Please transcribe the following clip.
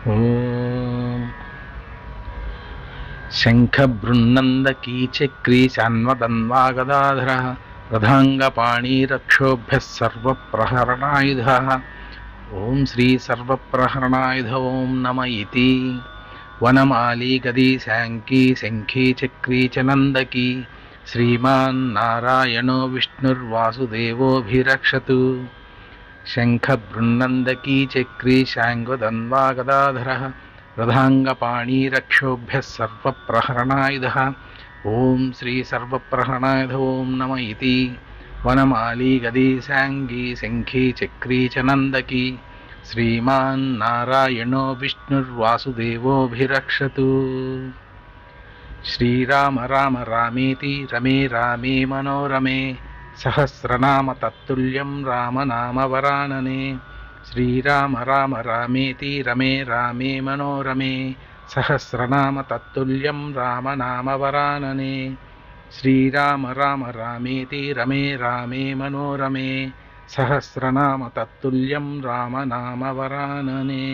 ఓం శంఖబృన్నందకీచక్రీ శాన్వదన్వాగదాధర రథాంగపాణీరక్షోభ్యः సర్వప్రహరణాయుధः. ఓం శ్రీ సర్వప్రహరణాయుధ ఓం నమ ఇతి. వనమాలి గదీ శాంకీ శంఖీ చక్రీ చ నందకీ శ్రీమాన్నారాయణో విష్ణుర్వాసుదేవోభిరక్షతు. శంఖబృన్నందకీ చక్రీ శాంగదన్వాగదాధరః రథాంగపాణీరక్షోభ్యः సర్వప్రహరణాయుధः. ఓం శ్రీ సర్వప్రహరణాయుధ ఓం నమ ఇతి. వనమాలి గదీ శాంగీ శంఖీ చక్రీ చ నందకీ శ్రీమాన్నారాయణో విష్ణుర్వాసుదేవోభిరక్షతు. శ్రీరామ రామ రామేతి రమే రామే మనోరమే సహస్రనామ తత్తుల్యం రామనామవరాననే. శ్రీరామ రామ రామేతి రమే రామే మనోరమే సహస్రనామ తత్తుల్యం రామనామవరాననే. శ్రీరామ రామ రామేతి రమే రామే మనోరమే సహస్రనామ తత్తుల్యం రామనామవరాననే.